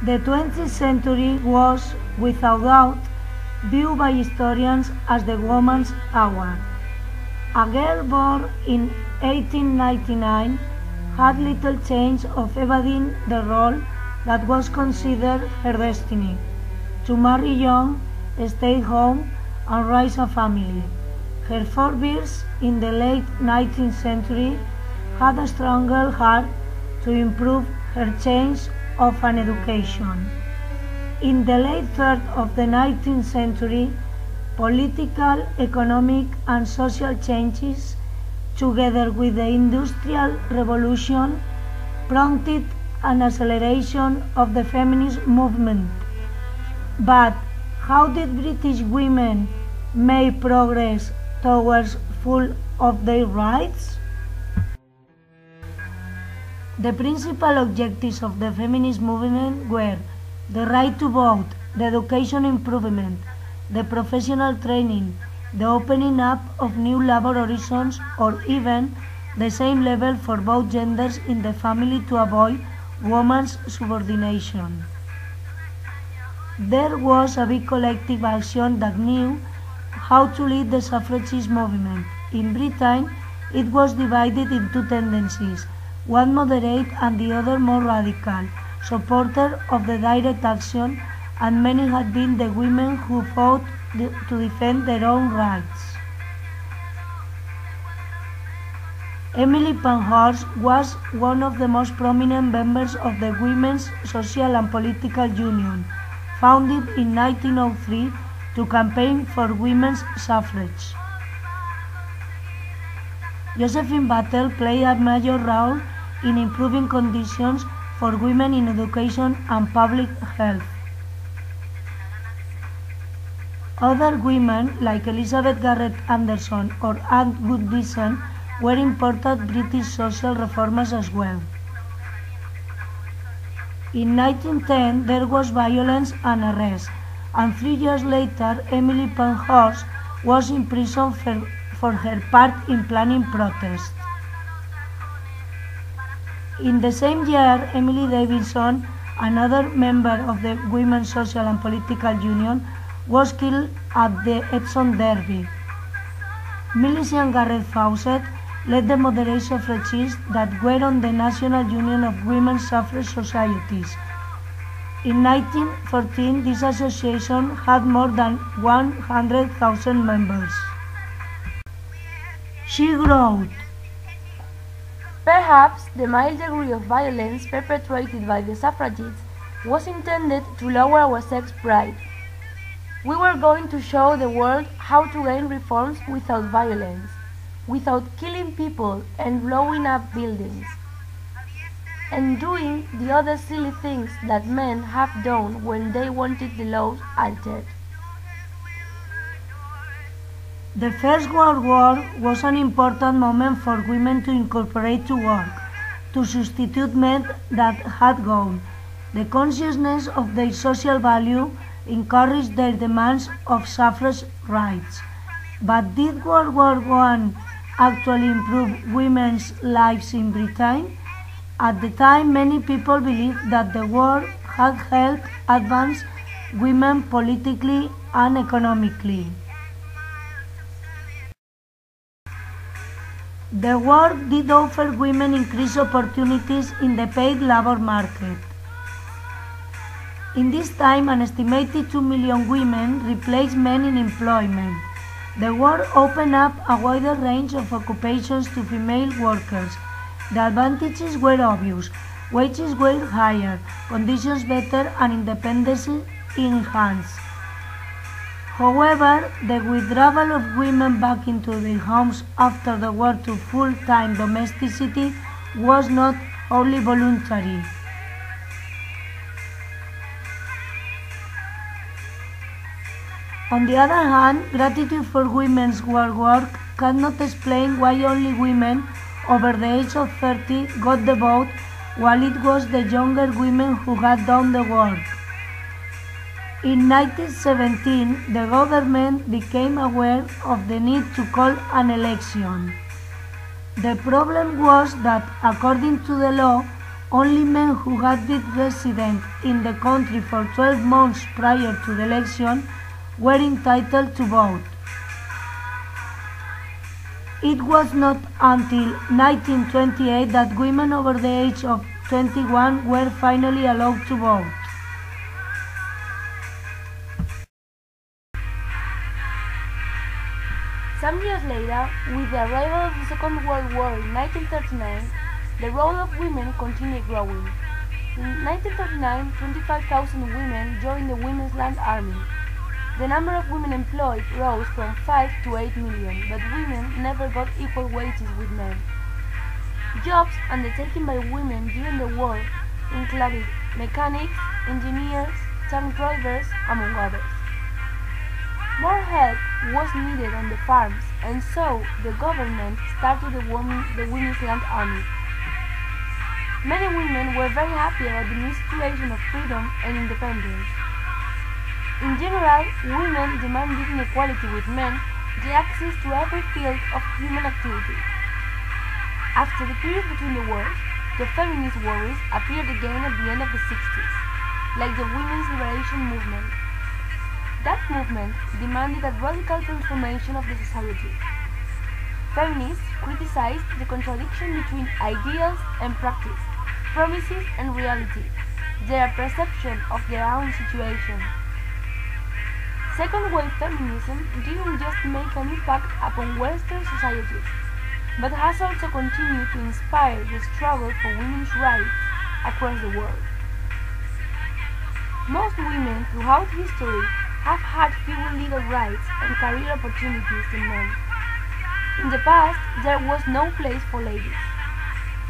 The 20th century was, without doubt, viewed by historians as the Women's Hour. A girl born in 1899 had little chance of evading the role that was considered her destiny: to marry young, stay home, and raise a family. Her forebears in the late 19th century had a stronger heart to improve her chance of an education. In the late third of the 19th century, political, economic, and social changes, together with the Industrial Revolution, prompted an acceleration of the feminist movement. But how did British women make progress towards full of their rights? The principal objectives of the feminist movement were the right to vote, the education improvement, the professional training, the opening up of new labor horizons, or even the same level for both genders in the family to avoid women's subordination. There was a big collective action that knew how to lead the suffragist movement. In Britain, it was divided into two tendencies, one moderate and the other more radical, supporter of the direct action, and many had been the women who fought to defend their own rights. Emily Pankhurst was one of the most prominent members of the Women's Social and Political Union, founded in 1903 to campaign for women's suffrage. Josephine Battle played a major role in improving conditions for women in education and public health. Other women, like Elizabeth Garrett Anderson or Anne Goodison, were important British social reformers as well. In 1910, there was violence and arrest, and 3 years later, Emily Pankhurst was imprisoned for her part in planning protests. In the same year, Emily Davidson, another member of the Women's Social and Political Union, was killed at the Epsom Derby. Millicent Garrett Fawcett led the moderate suffragists that were on the National Union of Women's Suffrage Societies. In 1914, this association had more than 100,000 members. She wrote, "Perhaps the mild degree of violence perpetrated by the suffragettes was intended to lower our sex pride. We were going to show the world how to gain reforms without violence, without killing people and blowing up buildings, and doing the other silly things that men have done when they wanted the laws altered." The First World War was an important moment for women to incorporate to work, to substitute men that had gone. The consciousness of their social value encouraged their demands of suffrage rights. But did World War I actually improve women's lives in Britain? At the time, many people believed that the war had helped advance women politically and economically. The war did offer women increased opportunities in the paid labor market. In this time, an estimated 2 million women replaced men in employment. The war opened up a wider range of occupations to female workers. The advantages were obvious. Wages were higher, conditions better, and independence enhanced. However, the withdrawal of women back into their homes after the war to full-time domesticity was not wholly voluntary. On the other hand, gratitude for women's work cannot explain why only women over the age of 30 got the vote, while it was the younger women who had done the work. In 1917, the government became aware of the need to call an election. The problem was that, according to the law, only men who had been resident in the country for 12 months prior to the election were entitled to vote. It was not until 1928 that women over the age of 21 were finally allowed to vote. Some years later, with the arrival of the Second World War in 1939, the role of women continued growing. In 1939, 25,000 women joined the Women's Land Army. The number of women employed rose from 5 to 8 million, but women never got equal wages with men. Jobs undertaken by women during the war included mechanics, engineers, tank drivers, among others. More help was needed on the farms, and so the government started the Women's Land Army. Many women were very happy about the new situation of freedom and independence. In general, women demanded in equality with men the access to every field of human activity. After the period between the wars, the feminist worries appeared again at the end of the 60s, like the women's liberation movement. That movement demanded a radical transformation of the society. Feminists criticized the contradiction between ideals and practice, promises and reality, their perception of their own situation. Second-wave feminism didn't just make an impact upon Western societies, but has also continued to inspire the struggle for women's rights across the world. Most women throughout history have had fewer legal rights and career opportunities than men. In the past, there was no place for ladies.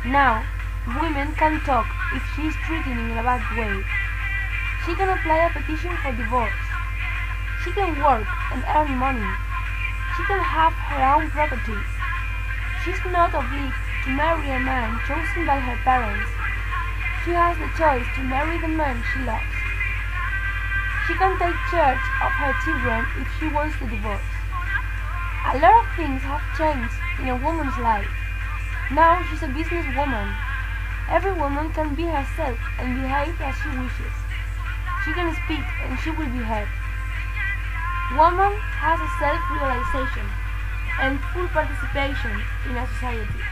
Now, women can talk if she is treated in a bad way. She can apply a petition for divorce. She can work and earn money. She can have her own property. She is not obliged to marry a man chosen by her parents. She has the choice to marry the man she loves. She can take charge of her children if she wants to divorce. A lot of things have changed in a woman's life. Now she's a businesswoman. Every woman can be herself and behave as she wishes. She can speak and she will be heard. Woman has a self-realization and full participation in a society.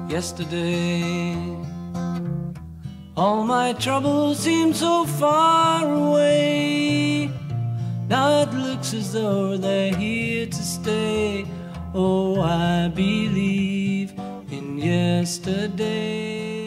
Yesterday, all my troubles seemed so far away. Now it looks as though they're here to stay. Oh, I believe in yesterday.